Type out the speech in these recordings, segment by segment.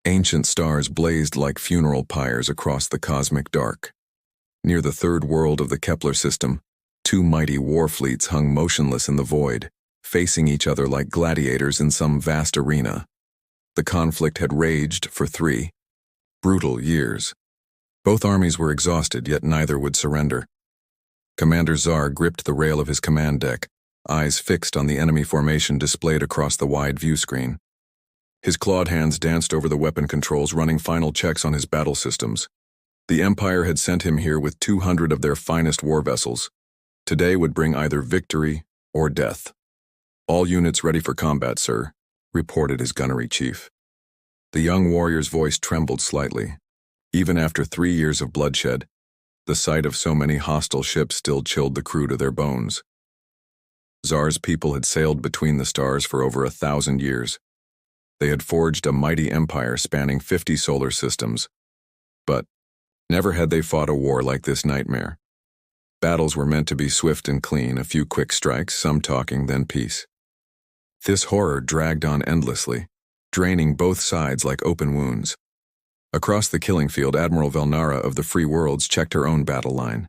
Ancient stars blazed like funeral pyres across the cosmic dark. Near the third world of the Kepler system, two mighty war fleets hung motionless in the void, facing each other like gladiators in some vast arena. The conflict had raged for 3 brutal years. Both armies were exhausted, yet neither would surrender. Commander Czar gripped the rail of his command deck, eyes fixed on the enemy formation displayed across the wide view screen. His clawed hands danced over the weapon controls, running final checks on his battle systems. The Empire had sent him here with 200 of their finest war vessels. Today would bring either victory or death. "All units ready for combat, sir," reported his gunnery chief. The young warrior's voice trembled slightly. Even after 3 years of bloodshed, the sight of so many hostile ships still chilled the crew to their bones. Czar's people had sailed between the stars for over 1,000 years. They had forged a mighty empire spanning 50 solar systems. But never had they fought a war like this nightmare. Battles were meant to be swift and clean, a few quick strikes, some talking, then peace. This horror dragged on endlessly, draining both sides like open wounds. Across the killing field, Admiral Velnara of the Free Worlds checked her own battle line.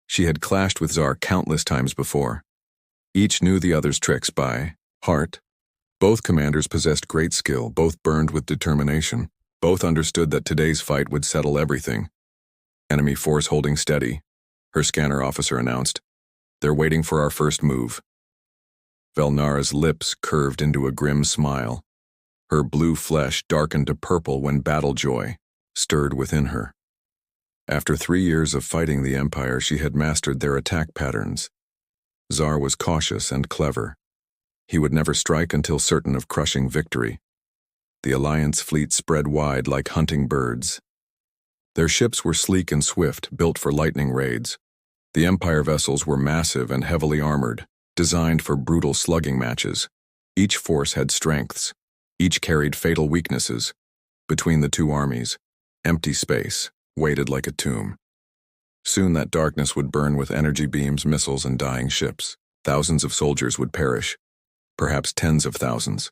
She had clashed with Czar countless times before. Each knew the other's tricks by heart. Both commanders possessed great skill, both burned with determination. Both understood that today's fight would settle everything. "Enemy force holding steady," her scanner officer announced. "They're waiting for our first move." Velnara's lips curved into a grim smile. Her blue flesh darkened to purple when battle joy stirred within her. After 3 years of fighting the Empire, she had mastered their attack patterns. Czar was cautious and clever. He would never strike until certain of crushing victory. The Alliance fleet spread wide like hunting birds. Their ships were sleek and swift, built for lightning raids. The Empire vessels were massive and heavily armored, designed for brutal slugging matches. Each force had strengths. Each carried fatal weaknesses. Between the two armies, empty space waited like a tomb. Soon that darkness would burn with energy beams, missiles, and dying ships. Thousands of soldiers would perish, perhaps tens of thousands.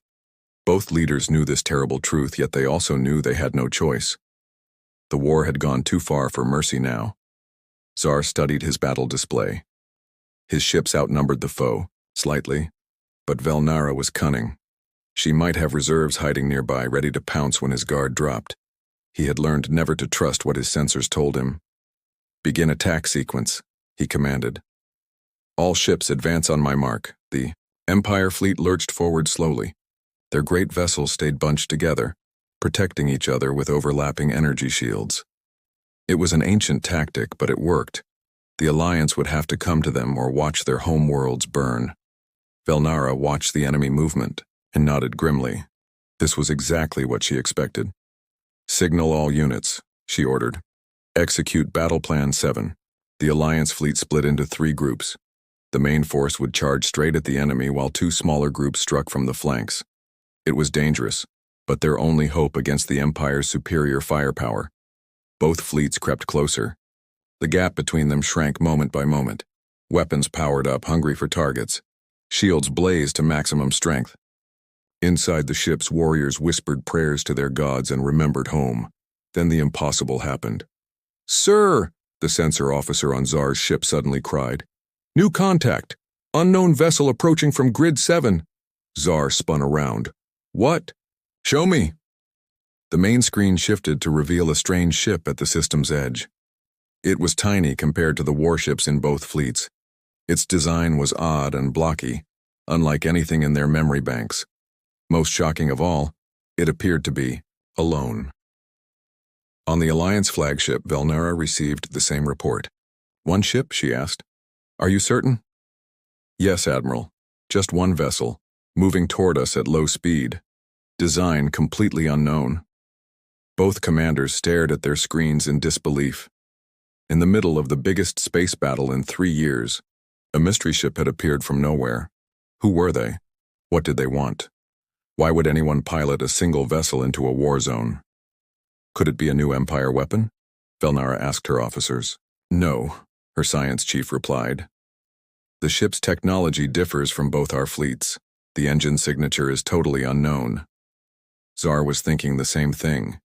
Both leaders knew this terrible truth, yet they also knew they had no choice. The war had gone too far for mercy now. Czar studied his battle display. His ships outnumbered the foe, slightly, but Velnara was cunning. She might have reserves hiding nearby, ready to pounce when his guard dropped. He had learned never to trust what his sensors told him. "Begin attack sequence," he commanded. "All ships advance on my mark." The Empire fleet lurched forward slowly. Their great vessels stayed bunched together, protecting each other with overlapping energy shields. It was an ancient tactic, but it worked. The Alliance would have to come to them or watch their home worlds burn. Velnara watched the enemy movement and nodded grimly. This was exactly what she expected. "Signal all units," she ordered. "Execute Battle Plan 7. The Alliance fleet split into 3 groups. The main force would charge straight at the enemy while 2 smaller groups struck from the flanks. It was dangerous, but their only hope against the Empire's superior firepower. Both fleets crept closer. The gap between them shrank moment by moment. Weapons powered up, hungry for targets. Shields blazed to maximum strength. Inside the ships, warriors whispered prayers to their gods and remembered home. Then the impossible happened. "Sir!" the sensor officer on Czar's ship suddenly cried. "New contact! Unknown vessel approaching from Grid 7. Czar spun around. "What? Show me!" The main screen shifted to reveal a strange ship at the system's edge. It was tiny compared to the warships in both fleets. Its design was odd and blocky, unlike anything in their memory banks. Most shocking of all, it appeared to be alone. On the Alliance flagship, Velnara received the same report. "One ship?" she asked. "Are you certain?" "Yes, Admiral. Just one vessel, moving toward us at low speed. Design completely unknown." Both commanders stared at their screens in disbelief. In the middle of the biggest space battle in 3 years, a mystery ship had appeared from nowhere. Who were they? What did they want? Why would anyone pilot a single vessel into a war zone? Could it be a new Empire weapon? Velnara asked her officers. "No," her science chief replied. "The ship's technology differs from both our fleets. The engine signature is totally unknown." Zar was thinking the same thing.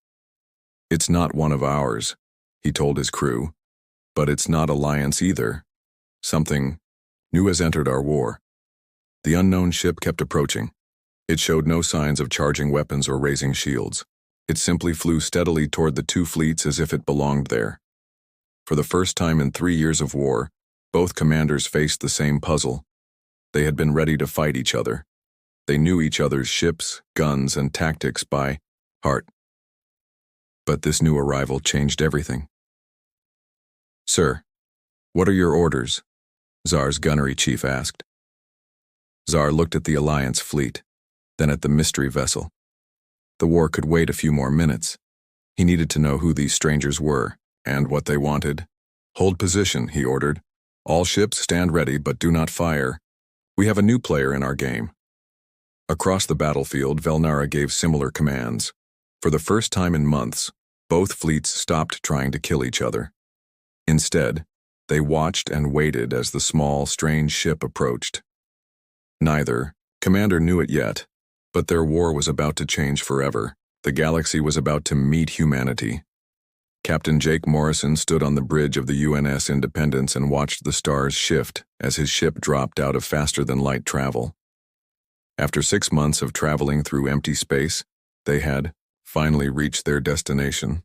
It's not one of ours, he told his crew, but it's not Alliance either. Something new has entered our war. The unknown ship kept approaching. It showed no signs of charging weapons or raising shields. It simply flew steadily toward the two fleets as if it belonged there. For the first time in 3 years of war, both commanders faced the same puzzle. They had been ready to fight each other. They knew each other's ships, guns, and tactics by heart. But this new arrival changed everything. "Sir, what are your orders?" Zar's gunnery chief asked. Zar looked at the Alliance fleet, then at the mystery vessel. The war could wait a few more minutes. He needed to know who these strangers were, and what they wanted. "Hold position," he ordered. "All ships stand ready, but do not fire. We have a new player in our game." Across the battlefield, Velnara gave similar commands. For the first time in months, both fleets stopped trying to kill each other. Instead, they watched and waited as the small, strange ship approached. Neither commander knew it yet, but their war was about to change forever. The galaxy was about to meet humanity. Captain Jake Morrison stood on the bridge of the UNS Independence and watched the stars shift as his ship dropped out of faster-than-light travel. After 6 months of traveling through empty space, they had finally reached their destination.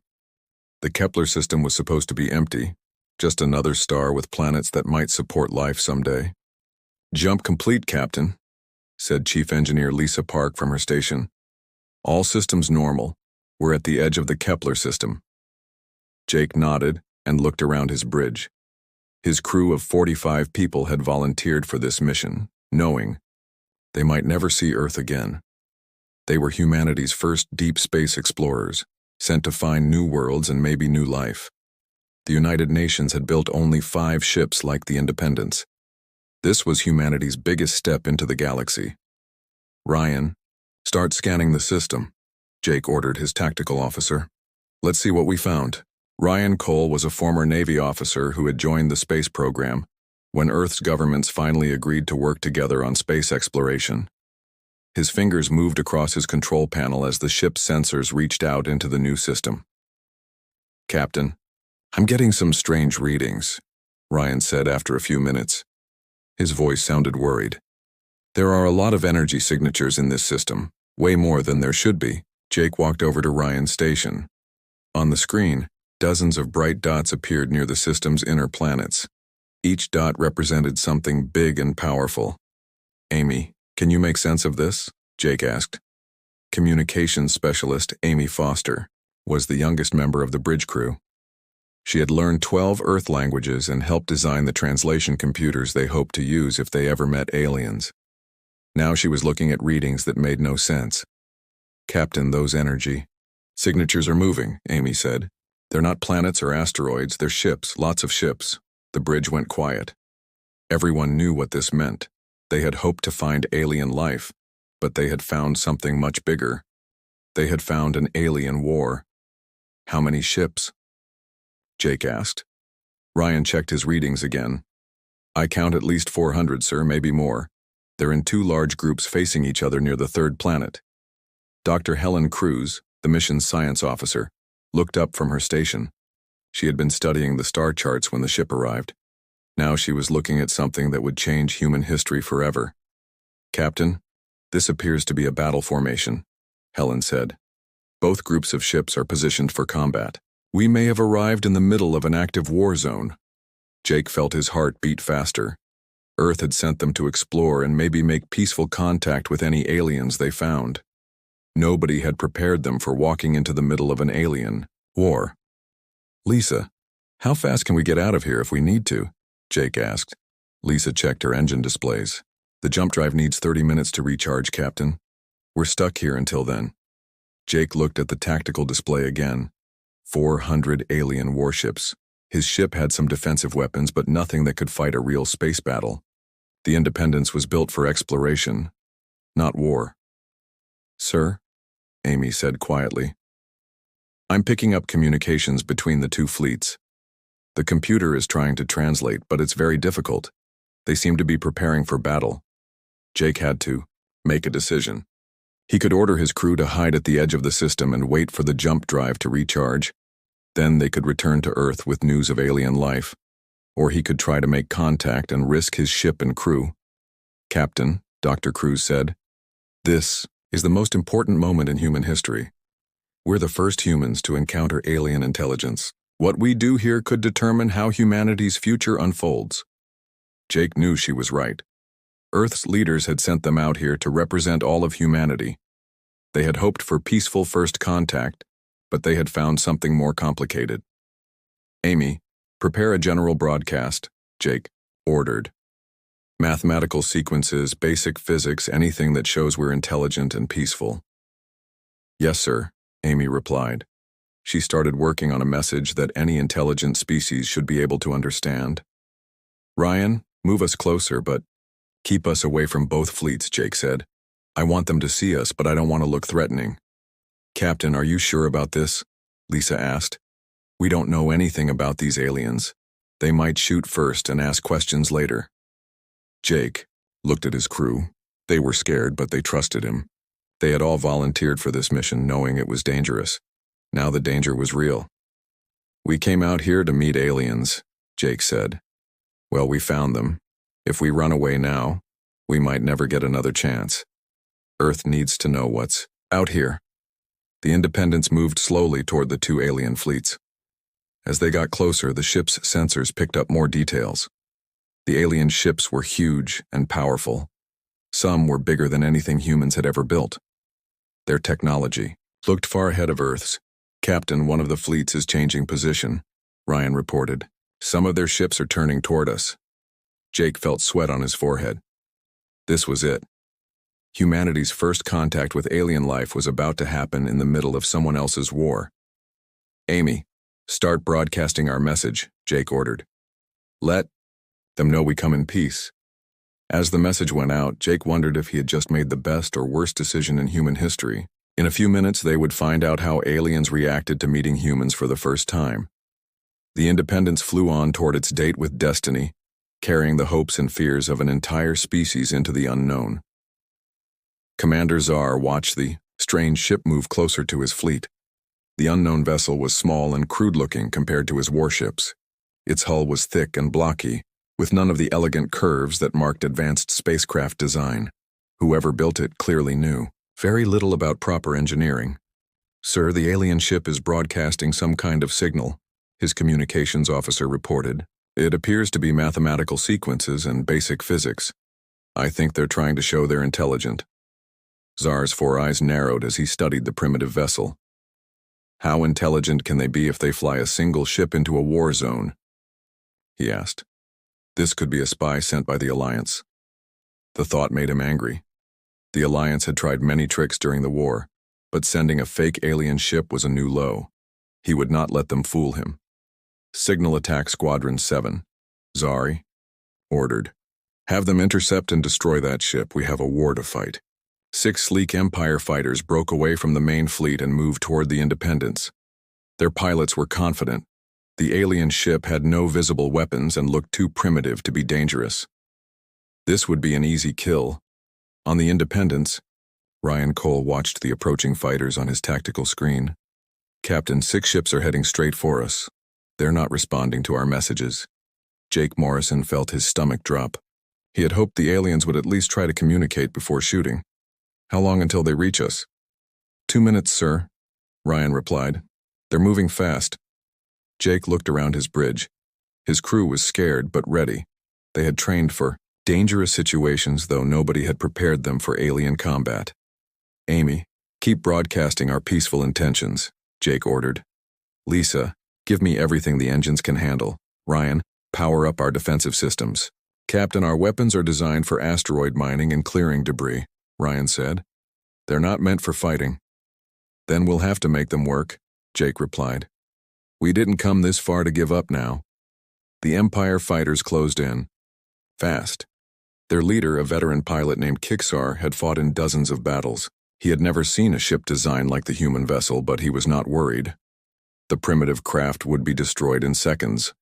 The Kepler system was supposed to be empty, just another star with planets that might support life someday. "Jump complete, Captain," said Chief Engineer Lisa Park from her station. "All systems normal. We're at the edge of the Kepler system." Jake nodded and looked around his bridge. His crew of 45 people had volunteered for this mission, knowing they might never see Earth again. They were humanity's first deep space explorers, sent to find new worlds and maybe new life. The United Nations had built only 5 ships like the Independence. This was humanity's biggest step into the galaxy. "Ryan, start scanning the system," Jake ordered his tactical officer. "Let's see what we found." Ryan Cole was a former Navy officer who had joined the space program when Earth's governments finally agreed to work together on space exploration. His fingers moved across his control panel as the ship's sensors reached out into the new system. "Captain, I'm getting some strange readings," Ryan said after a few minutes. His voice sounded worried. "There are a lot of energy signatures in this system, way more than there should be." Jake walked over to Ryan's station. On the screen, dozens of bright dots appeared near the system's inner planets. Each dot represented something big and powerful. "Amy, can you make sense of this?" Jake asked. Communications specialist Amy Foster was the youngest member of the bridge crew. She had learned 12 Earth languages and helped design the translation computers they hoped to use if they ever met aliens. Now she was looking at readings that made no sense. "Captain, those energy signatures are moving," Amy said. "They're not planets or asteroids, they're ships, lots of ships." The bridge went quiet. Everyone knew what this meant. They had hoped to find alien life, but they had found something much bigger. They had found an alien war. "How many ships?" Jake asked. Ryan checked his readings again. "I count at least 400, sir, maybe more. They're in 2 large groups facing each other near the 3rd planet." Dr. Helen Cruz, the mission's science officer, looked up from her station. She had been studying the star charts when the ship arrived. Now she was looking at something that would change human history forever. "Captain, this appears to be a battle formation," Helen said. "Both groups of ships are positioned for combat. We may have arrived in the middle of an active war zone." Jake felt his heart beat faster. Earth had sent them to explore and maybe make peaceful contact with any aliens they found. Nobody had prepared them for walking into the middle of an alien war. "Lisa, how fast can we get out of here if we need to?" Jake asked. Lisa checked her engine displays. "The jump drive needs 30 minutes to recharge, Captain. We're stuck here until then." Jake looked at the tactical display again. 400 alien warships. His ship had some defensive weapons, but nothing that could fight a real space battle. The Independence was built for exploration, not war. "Sir," Amy said quietly, "I'm picking up communications between the 2 fleets. The computer is trying to translate, but it's very difficult. They seem to be preparing for battle." Jake had to make a decision. He could order his crew to hide at the edge of the system and wait for the jump drive to recharge. Then they could return to Earth with news of alien life. Or he could try to make contact and risk his ship and crew. "Captain," Dr. Cruz said, "this is the most important moment in human history. We're the first humans to encounter alien intelligence. What we do here could determine how humanity's future unfolds." Jake knew she was right. Earth's leaders had sent them out here to represent all of humanity. They had hoped for peaceful first contact, but they had found something more complicated. "Amy, prepare a general broadcast," Jake ordered. "Mathematical sequences, basic physics, anything that shows we're intelligent and peaceful." "Yes, sir," Amy replied. She started working on a message that any intelligent species should be able to understand. "Ryan, move us closer, but keep us away from both fleets," Jake said. "I want them to see us, but I don't want to look threatening." "Captain, are you sure about this?" Lisa asked. "We don't know anything about these aliens. They might shoot first and ask questions later." Jake looked at his crew. They were scared, but they trusted him. They had all volunteered for this mission, knowing it was dangerous. Now the danger was real. "We came out here to meet aliens," Jake said. "Well, we found them. If we run away now, we might never get another chance. Earth needs to know what's out here." The Independence moved slowly toward the two alien fleets. As they got closer, the ship's sensors picked up more details. The alien ships were huge and powerful. Some were bigger than anything humans had ever built. Their technology looked far ahead of Earth's. "Captain, one of the fleets is changing position," Ryan reported. "Some of their ships are turning toward us." Jake felt sweat on his forehead. This was it. Humanity's first contact with alien life was about to happen in the middle of someone else's war. "Amy, start broadcasting our message," Jake ordered. "Let them know we come in peace." As the message went out, Jake wondered if he had just made the best or worst decision in human history. In a few minutes, they would find out how aliens reacted to meeting humans for the first time. The Independence flew on toward its date with destiny, carrying the hopes and fears of an entire species into the unknown. Commander Czar watched the strange ship move closer to his fleet. The unknown vessel was small and crude-looking compared to his warships. Its hull was thick and blocky, with none of the elegant curves that marked advanced spacecraft design. Whoever built it clearly knew very little about proper engineering. "Sir, the alien ship is broadcasting some kind of signal," his communications officer reported. "It appears to be mathematical sequences and basic physics. I think they're trying to show they're intelligent." Czar's four eyes narrowed as he studied the primitive vessel. "How intelligent can they be if they fly a single ship into a war zone?" he asked. This could be a spy sent by the Alliance. The thought made him angry. The Alliance had tried many tricks during the war, but sending a fake alien ship was a new low. He would not let them fool him. "Signal Attack Squadron 7, Zari ordered. Have them intercept and destroy that ship. We have a war to fight." 6 sleek Empire fighters broke away from the main fleet and moved toward the Independence. Their pilots were confident. The alien ship had no visible weapons and looked too primitive to be dangerous. This would be an easy kill. On the Independence, Ryan Cole watched the approaching fighters on his tactical screen. "Captain, 6 ships are heading straight for us. They're not responding to our messages." Jake Morrison felt his stomach drop. He had hoped the aliens would at least try to communicate before shooting. "How long until they reach us?" 2 minutes, sir," Ryan replied. "They're moving fast." Jake looked around his bridge. His crew was scared but ready. They had trained for dangerous situations, though nobody had prepared them for alien combat. "Amy, keep broadcasting our peaceful intentions," Jake ordered. "Lisa, give me everything the engines can handle. Ryan, power up our defensive systems." "Captain, our weapons are designed for asteroid mining and clearing debris," Ryan said. "They're not meant for fighting." "Then we'll have to make them work," Jake replied. "We didn't come this far to give up now." The Empire fighters closed in. Fast. Their leader, a veteran pilot named Kixar, had fought in dozens of battles. He had never seen a ship designed like the human vessel, but he was not worried. The primitive craft would be destroyed in seconds.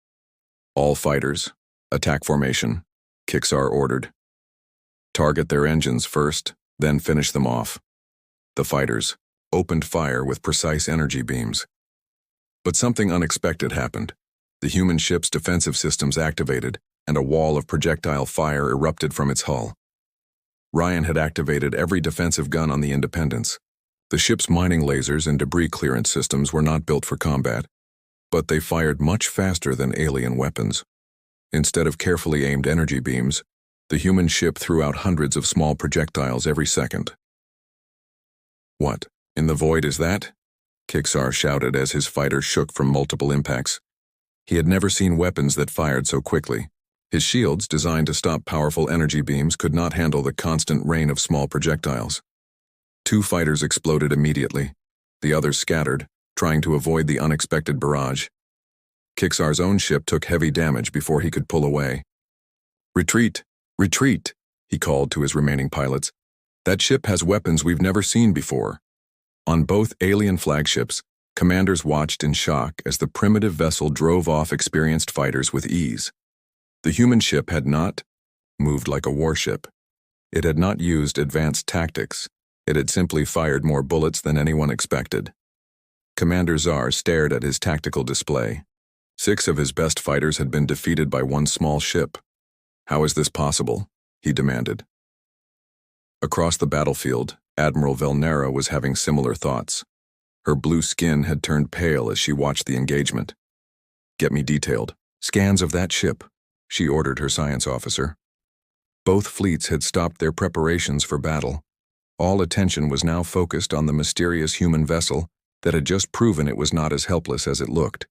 "All fighters, attack formation," Kixar ordered. "Target their engines first, then finish them off." The fighters opened fire with precise energy beams. But something unexpected happened. The human ship's defensive systems activated, and a wall of projectile fire erupted from its hull. Ryan had activated every defensive gun on the Independence. The ship's mining lasers and debris clearance systems were not built for combat, but they fired much faster than alien weapons. Instead of carefully aimed energy beams, the human ship threw out hundreds of small projectiles every second. "What in the void is that?" Kixar shouted as his fighter shook from multiple impacts. He had never seen weapons that fired so quickly. His shields, designed to stop powerful energy beams, could not handle the constant rain of small projectiles. 2 fighters exploded immediately. The others scattered, trying to avoid the unexpected barrage. Kixar's own ship took heavy damage before he could pull away. "Retreat! Retreat!" he called to his remaining pilots. "That ship has weapons we've never seen before." On both alien flagships, commanders watched in shock as the primitive vessel drove off experienced fighters with ease. The human ship had not moved like a warship. It had not used advanced tactics. It had simply fired more bullets than anyone expected. Commander Czar stared at his tactical display. 6 of his best fighters had been defeated by one small ship. "How is this possible?" he demanded. Across the battlefield, Admiral Velnera was having similar thoughts. Her blue skin had turned pale as she watched the engagement. "Get me detailed scans of that ship," she ordered her science officer. Both fleets had stopped their preparations for battle. All attention was now focused on the mysterious human vessel that had just proven it was not as helpless as it looked.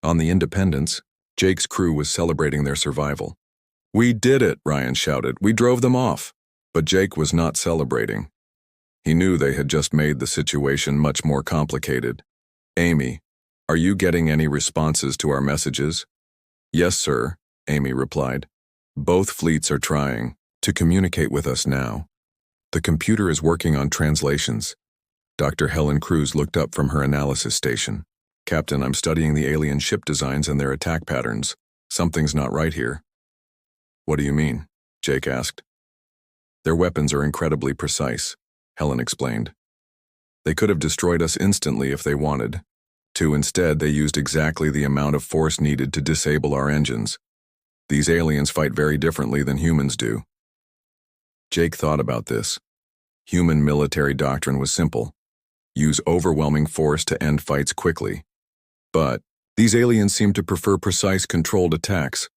On the Independence, Jake's crew was celebrating their survival. "We did it," Ryan shouted. "We drove them off." But Jake was not celebrating. He knew they had just made the situation much more complicated. "Amy, are you getting any responses to our messages?" "Yes, sir," Amy replied. "Both fleets are trying to communicate with us now. The computer is working on translations." Dr. Helen Cruz looked up from her analysis station. "Captain, I'm studying the alien ship designs and their attack patterns. Something's not right here." "What do you mean?" Jake asked. "Their weapons are incredibly precise," Helen explained. "They could have destroyed us instantly if they wanted to. Instead, they used exactly the amount of force needed to disable our engines. These aliens fight very differently than humans do." Jake thought about this. Human military doctrine was simple. Use overwhelming force to end fights quickly. But these aliens seem to prefer precise, controlled attacks.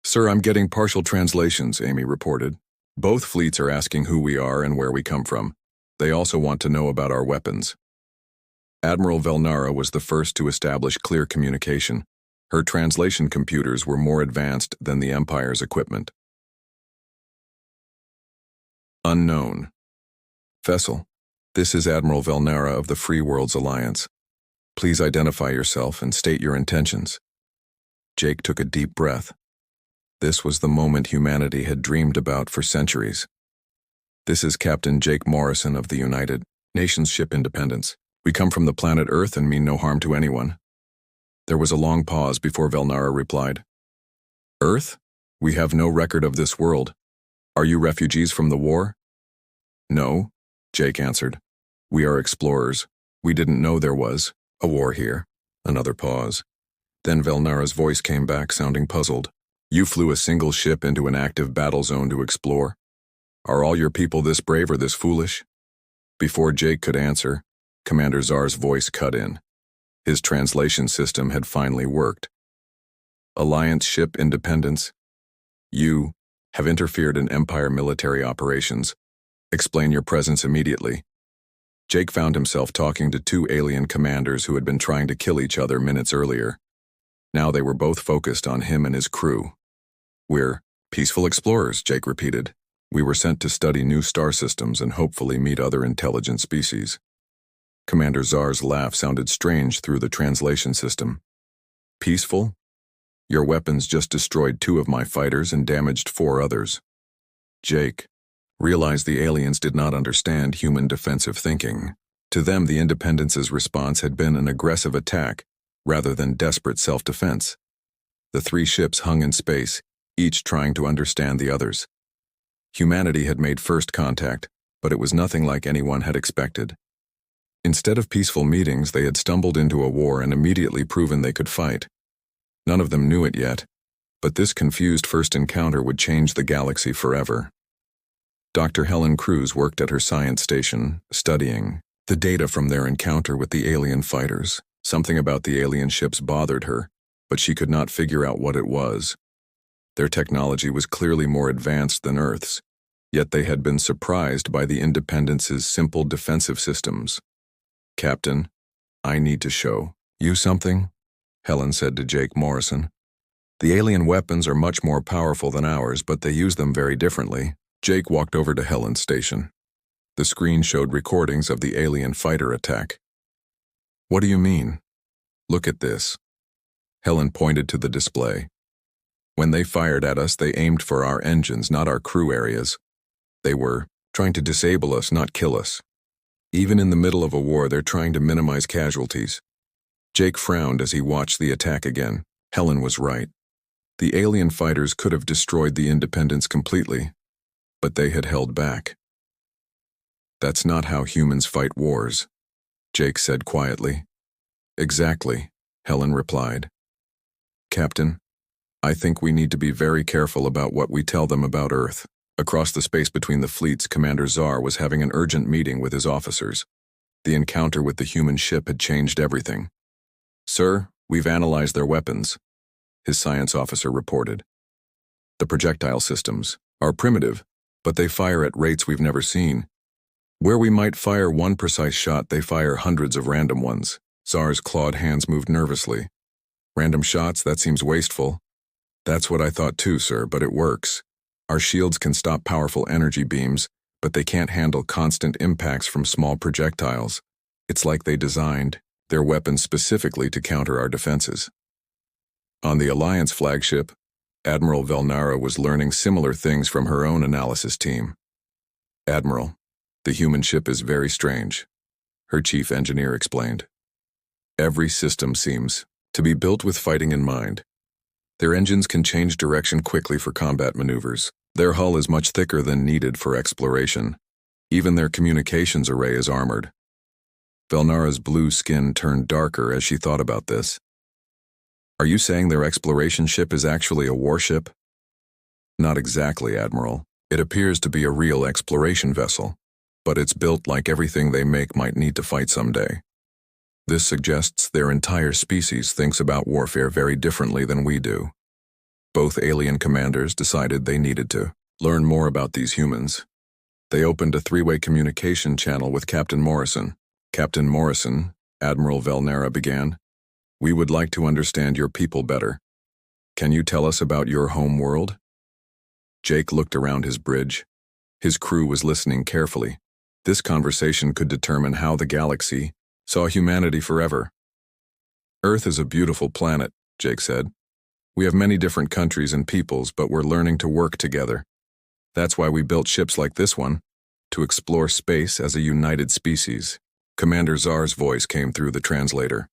"Sir, I'm getting partial translations," Amy reported. "Both fleets are asking who we are and where we come from. They also want to know about our weapons." Admiral Velnara was the first to establish clear communication. Her translation computers were more advanced than the Empire's equipment. Unknown. "Vessel, this is Admiral Velnara of the Free Worlds Alliance. Please identify yourself and state your intentions." Jake took a deep breath. This was the moment humanity had dreamed about for centuries. "This is Captain Jake Morrison of the United Nations ship Independence. We come from the planet Earth and mean no harm to anyone." There was a long pause before Velnara replied. "Earth? We have no record of this world. Are you refugees from the war?" "No," Jake answered. "We are explorers. We didn't know there was a war here." Another pause. Then Velnara's voice came back, sounding puzzled. "You flew a single ship into an active battle zone to explore? Are all your people this brave or this foolish?" Before Jake could answer, Commander Czar's voice cut in. His translation system had finally worked. "Alliance ship Independence. You have interfered in Empire military operations. Explain your presence immediately." Jake found himself talking to 2 alien commanders who had been trying to kill each other minutes earlier. Now they were both focused on him and his crew. "We're peaceful explorers," Jake repeated. "We were sent to study new star systems and hopefully meet other intelligent species." Commander Czar's laugh sounded strange through the translation system. "Peaceful? Your weapons just destroyed 2 of my fighters and damaged 4 others." Jake realized the aliens did not understand human defensive thinking. To them, the Independence's response had been an aggressive attack rather than desperate self-defense. The 3 ships hung in space, each trying to understand the others. Humanity had made first contact, but it was nothing like anyone had expected. Instead of peaceful meetings, they had stumbled into a war and immediately proven they could fight. None of them knew it yet, but this confused first encounter would change the galaxy forever. Dr. Helen Cruz worked at her science station, studying the data from their encounter with the alien fighters. Something about the alien ships bothered her, but she could not figure out what it was. Their technology was clearly more advanced than Earth's, yet they had been surprised by the Independence's simple defensive systems. "Captain, I need to show you something," Helen said to Jake Morrison. "The alien weapons are much more powerful than ours, but they use them very differently." Jake walked over to Helen's station. The screen showed recordings of the alien fighter attack. "What do you mean?" "Look at this." Helen pointed to the display. "When they fired at us, they aimed for our engines, not our crew areas. They were trying to disable us, not kill us. Even in the middle of a war, they're trying to minimize casualties." Jake frowned as he watched the attack again. Helen was right. The alien fighters could have destroyed the Independence completely, but they had held back. "That's not how humans fight wars," Jake said quietly. "Exactly," Helen replied. "Captain, I think we need to be very careful about what we tell them about Earth." Across the space between the fleets, Commander Czar was having an urgent meeting with his officers. The encounter with the human ship had changed everything. "Sir, we've analyzed their weapons," his science officer reported. "The projectile systems are primitive, but they fire at rates we've never seen. Where we might fire one precise shot, they fire hundreds of random ones." Czar's clawed hands moved nervously. "Random shots? That seems wasteful." "That's what I thought too, sir, but it works. Our shields can stop powerful energy beams, but they can't handle constant impacts from small projectiles. It's like they designed their weapons specifically to counter our defenses." On the Alliance flagship, Admiral Velnara was learning similar things from her own analysis team. "Admiral, the human ship is very strange," her chief engineer explained. "Every system seems to be built with fighting in mind. Their engines can change direction quickly for combat maneuvers. Their hull is much thicker than needed for exploration. Even their communications array is armored." Velnara's blue skin turned darker as she thought about this. "Are you saying their exploration ship is actually a warship?" "Not exactly, Admiral. It appears to be a real exploration vessel, but it's built like everything they make might need to fight someday. This suggests their entire species thinks about warfare very differently than we do." Both alien commanders decided they needed to learn more about these humans. They opened a three-way communication channel with Captain Morrison. "Captain Morrison," Admiral Velnara began, "we would like to understand your people better. Can you tell us about your home world?" Jake looked around his bridge. His crew was listening carefully. This conversation could determine how the galaxy saw humanity forever. "Earth is a beautiful planet," Jake said. "We have many different countries and peoples, but we're learning to work together. That's why we built ships like this one, to explore space as a united species." Commander Czar's voice came through the translator.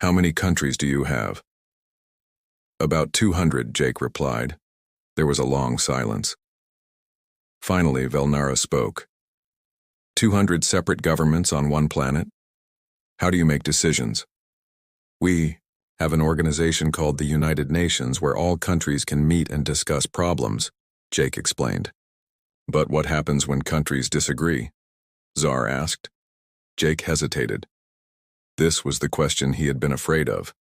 "How many countries do you have?" "About 200, Jake replied. There was a long silence. Finally, Velnara spoke. 200 separate governments on one planet? How do you make decisions?" "We have an organization called the United Nations where all countries can meet and discuss problems," Jake explained. "But what happens when countries disagree?" Czar asked. Jake hesitated. This was the question he had been afraid of.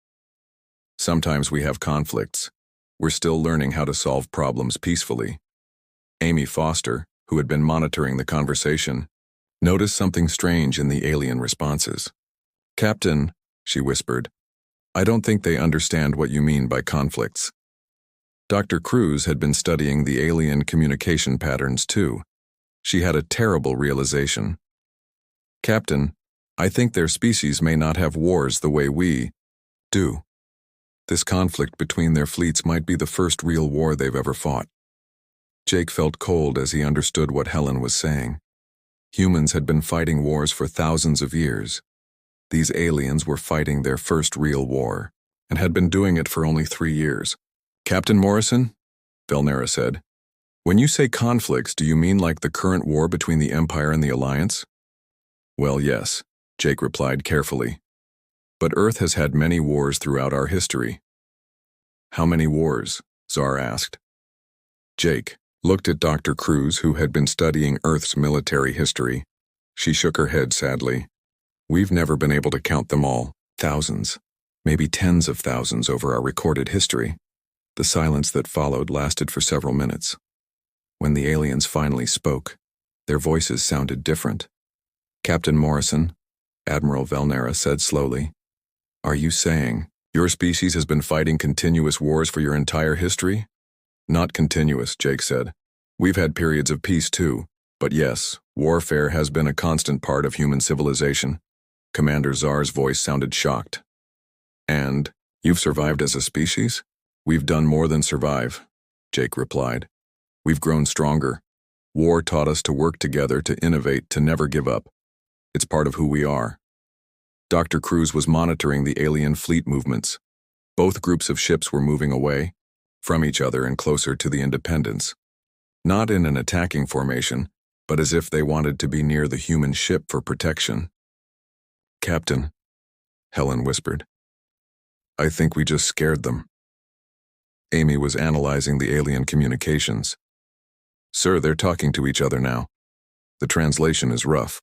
"Sometimes we have conflicts. We're still learning how to solve problems peacefully." Amy Foster, who had been monitoring the conversation, noticed something strange in the alien responses. "Captain," she whispered, "I don't think they understand what you mean by conflicts." Dr. Cruz had been studying the alien communication patterns too. She had a terrible realization. "Captain, I think their species may not have wars the way we do. This conflict between their fleets might be the first real war they've ever fought." Jake felt cold as he understood what Helen was saying. Humans had been fighting wars for thousands of years. These aliens were fighting their first real war, and had been doing it for only 3 years. "Captain Morrison," Velnara said, When you say conflicts, do you mean like the current war between the Empire and the Alliance? Well, yes, Jake replied carefully. But Earth has had many wars throughout our history. How many wars? Czar asked. Jake looked at Dr. Cruz, who had been studying Earth's military history. She shook her head sadly. We've never been able to count them all. Thousands, maybe tens of thousands over our recorded history. The silence that followed lasted for several minutes. When the aliens finally spoke, their voices sounded different. Captain Morrison, Admiral Valnera said slowly, "Are you saying your species has been fighting continuous wars for your entire history?" Not continuous, Jake said. We've had periods of peace too, but yes, warfare has been a constant part of human civilization. Commander Czar's voice sounded shocked. And you've survived as a species? We've done more than survive, Jake replied. We've grown stronger. War taught us to work together, to innovate, to never give up. It's part of who we are. Dr. Cruz was monitoring the alien fleet movements. Both groups of ships were moving away from each other and closer to the Independence. Not in an attacking formation, but as if they wanted to be near the human ship for protection. "Captain," Helen whispered. "I think we just scared them." Amy was analyzing the alien communications. "Sir, they're talking to each other now. The translation is rough,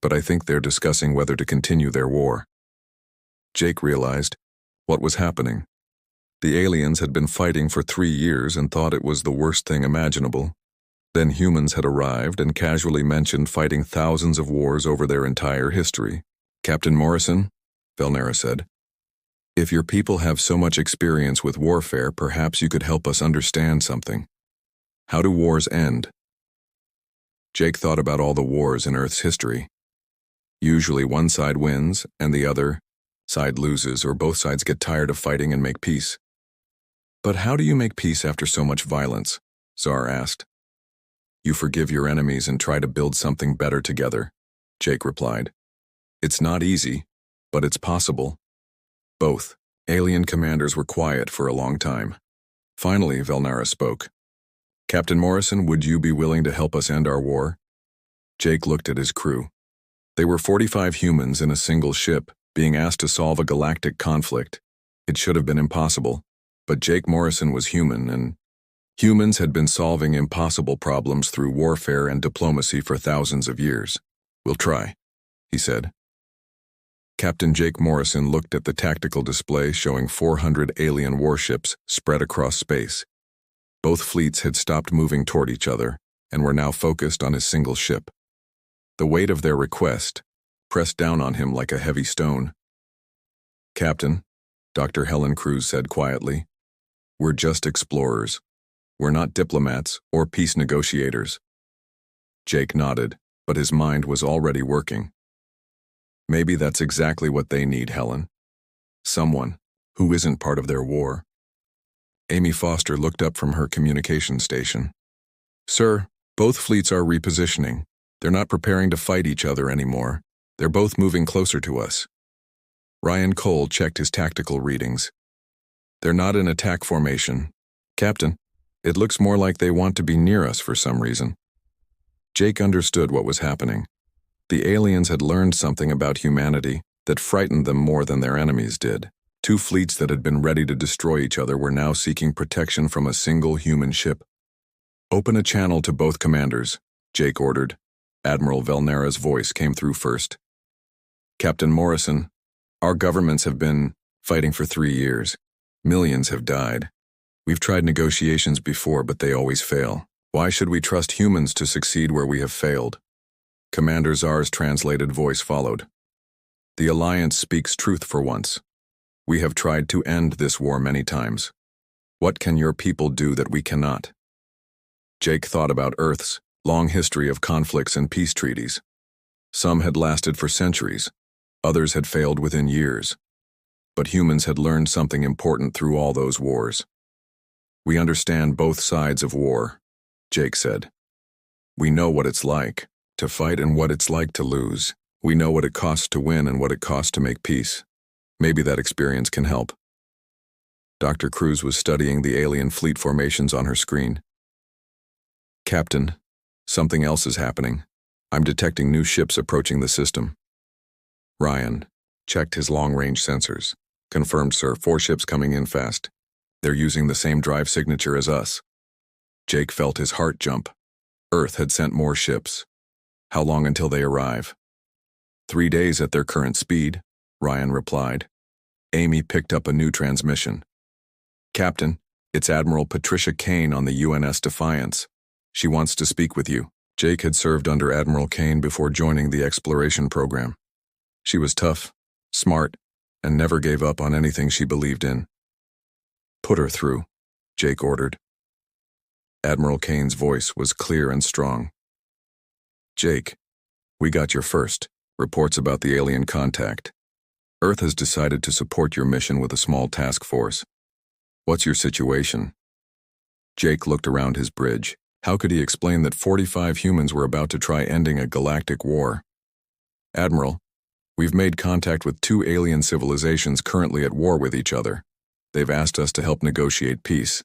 but I think they're discussing whether to continue their war." Jake realized what was happening. The aliens had been fighting for 3 years and thought it was the worst thing imaginable. Then humans had arrived and casually mentioned fighting thousands of wars over their entire history. "Captain Morrison," Valnera said, "if your people have so much experience with warfare, perhaps you could help us understand something. How do wars end?" Jake thought about all the wars in Earth's history. Usually one side wins and the other side loses, or both sides get tired of fighting and make peace. "But how do you make peace after so much violence?" Czar asked. "You forgive your enemies and try to build something better together," Jake replied. "It's not easy, but it's possible." Both alien commanders were quiet for a long time. Finally, Valnera spoke. "Captain Morrison, would you be willing to help us end our war?" Jake looked at his crew. They were 45 humans in a single ship, being asked to solve a galactic conflict. It should have been impossible, but Jake Morrison was human, and humans had been solving impossible problems through warfare and diplomacy for thousands of years. "We'll try," he said. Captain Jake Morrison looked at the tactical display showing 400 alien warships spread across space. Both fleets had stopped moving toward each other and were now focused on his single ship. The weight of their request pressed down on him like a heavy stone. "Captain," Dr. Helen Cruz said quietly, "we're just explorers. We're not diplomats or peace negotiators." Jake nodded, but his mind was already working. "Maybe that's exactly what they need, Helen. Someone who isn't part of their war." Amy Foster looked up from her communication station. "Sir, both fleets are repositioning. They're not preparing to fight each other anymore. They're both moving closer to us." Ryan Cole checked his tactical readings. "They're not in attack formation. Captain, it looks more like they want to be near us for some reason." Jake understood what was happening. The aliens had learned something about humanity that frightened them more than their enemies did. 2 fleets that had been ready to destroy each other were now seeking protection from a single human ship. "Open a channel to both commanders," Jake ordered. Admiral Valnera's voice came through first. "Captain Morrison, our governments have been fighting for 3 years. Millions have died. We've tried negotiations before, but they always fail. Why should we trust humans to succeed where we have failed?" Commander Czar's translated voice followed. "The Alliance speaks truth for once. We have tried to end this war many times. What can your people do that we cannot?" Jake thought about Earth's long history of conflicts and peace treaties. Some had lasted for centuries, others had failed within years. But humans had learned something important through all those wars. "We understand both sides of war," Jake said. "We know what it's like to fight and what it's like to lose. We know what it costs to win and what it costs to make peace. Maybe that experience can help." Dr. Cruz was studying the alien fleet formations on her screen. Captain, something else is happening. I'm detecting new ships approaching the system. Ryan checked his long-range sensors. Confirmed, sir. 4 ships coming in fast. They're using the same drive signature as us. Jake felt his heart jump. Earth had sent more ships. How long until they arrive? 3 days at their current speed, Ryan replied. Amy picked up a new transmission. Captain, it's Admiral Patricia Kane on the UNS Defiance. She wants to speak with you. Jake had served under Admiral Kane before joining the exploration program. She was tough, smart, and never gave up on anything she believed in. Put her through, Jake ordered. Admiral Kane's voice was clear and strong. Jake, we got your first reports about the alien contact. Earth has decided to support your mission with a small task force. What's your situation? Jake looked around his bridge. How could he explain that 45 humans were about to try ending a galactic war? Admiral, we've made contact with 2 alien civilizations currently at war with each other. They've asked us to help negotiate peace.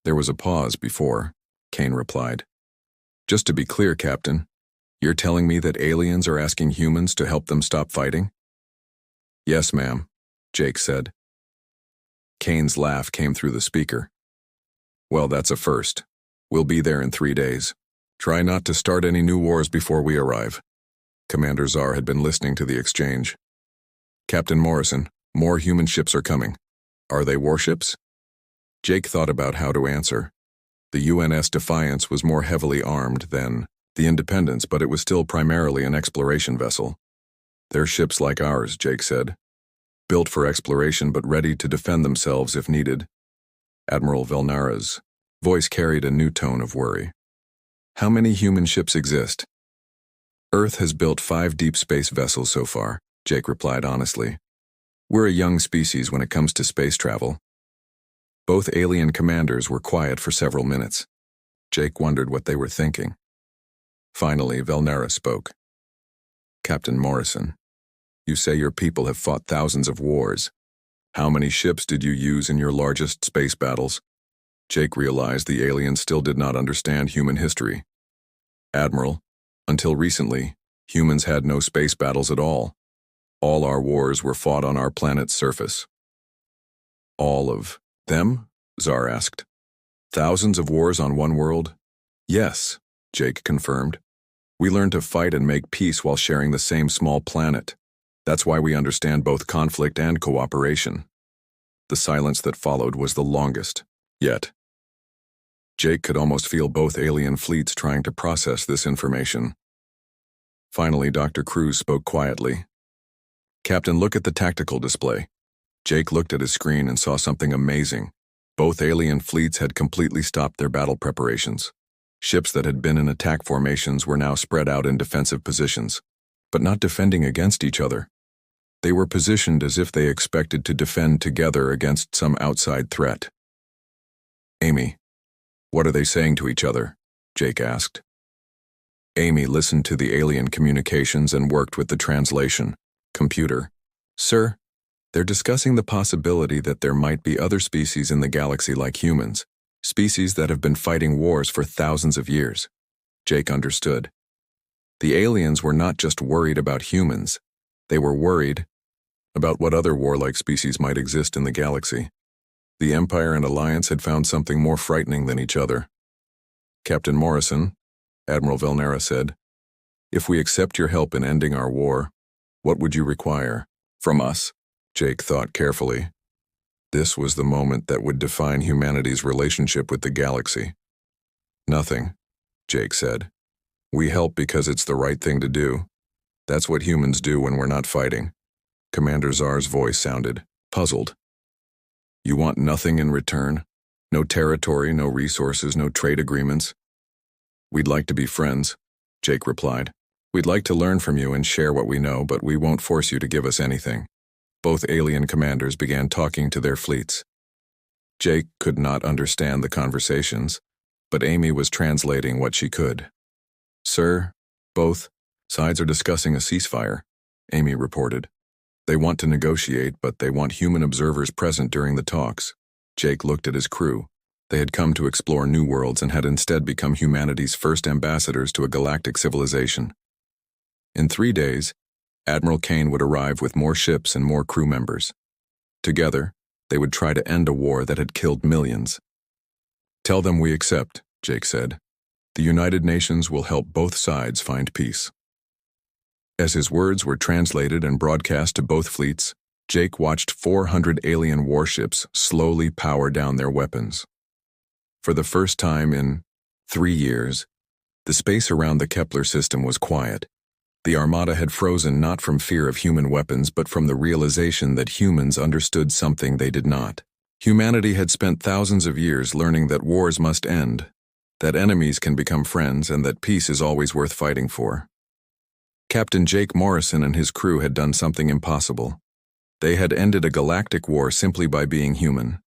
There was a pause before Kane replied. Just to be clear, Captain, you're telling me that aliens are asking humans to help them stop fighting? Yes, ma'am, Jake said. Kane's laugh came through the speaker. Well, that's a first. We'll be there in 3 days. Try not to start any new wars before we arrive. Commander Czar had been listening to the exchange. Captain Morrison, more human ships are coming. Are they warships? Jake thought about how to answer. The UNS Defiance was more heavily armed than the Independence, but it was still primarily an exploration vessel. They're ships like ours, Jake said. Built for exploration but ready to defend themselves if needed. Admiral Velnara's voice carried a new tone of worry. How many human ships exist? Earth has built 5 deep space vessels so far, Jake replied honestly. We're a young species when it comes to space travel. Both alien commanders were quiet for several minutes. Jake wondered what they were thinking. Finally, Velnara spoke. Captain Morrison, you say your people have fought thousands of wars. How many ships did you use in your largest space battles? Jake realized the aliens still did not understand human history. Admiral, until recently, humans had no space battles at all. All our wars were fought on our planet's surface. All of them? Czar asked. Thousands of wars on one world? Yes, Jake confirmed. We learned to fight and make peace while sharing the same small planet. That's why we understand both conflict and cooperation. The silence that followed was the longest, yet. Jake could almost feel both alien fleets trying to process this information. Finally, Dr. Cruz spoke quietly. Captain, look at the tactical display. Jake looked at his screen and saw something amazing. Both alien fleets had completely stopped their battle preparations. Ships that had been in attack formations were now spread out in defensive positions, but not defending against each other. They were positioned as if they expected to defend together against some outside threat. Amy, what are they saying to each other? Jake asked. Amy listened to the alien communications and worked with the translation. Computer. Sir, they're discussing the possibility that there might be other species in the galaxy like humans, species that have been fighting wars for thousands of years. Jake understood. The aliens were not just worried about humans, they were worried about what other warlike species might exist in the galaxy. The Empire and Alliance had found something more frightening than each other. Captain Morrison, Admiral Velnara said, if we accept your help in ending our war, what would you require from us? Jake thought carefully. This was the moment that would define humanity's relationship with the galaxy. Nothing, Jake said. We help because it's the right thing to do. That's what humans do when we're not fighting. Commander Czar's voice sounded puzzled. You want nothing in return? No territory, no resources, no trade agreements? We'd like to be friends, Jake replied. We'd like to learn from you and share what we know, but we won't force you to give us anything. Both alien commanders began talking to their fleets. Jake could not understand the conversations, but Amy was translating what she could. Sir, both sides are discussing a ceasefire, Amy reported. They want to negotiate, but they want human observers present during the talks. Jake looked at his crew. They had come to explore new worlds and had instead become humanity's first ambassadors to a galactic civilization. In 3 days, Admiral Kane would arrive with more ships and more crew members. Together, they would try to end a war that had killed millions. "Tell them we accept," Jake said. "The United Nations will help both sides find peace." As his words were translated and broadcast to both fleets, Jake watched 400 alien warships slowly power down their weapons. For the first time in 3 years, the space around the Kepler system was quiet. The Armada had frozen not from fear of human weapons but from the realization that humans understood something they did not. Humanity had spent thousands of years learning that wars must end, that enemies can become friends, and that peace is always worth fighting for. Captain Jake Morrison and his crew had done something impossible. They had ended a galactic war simply by being human.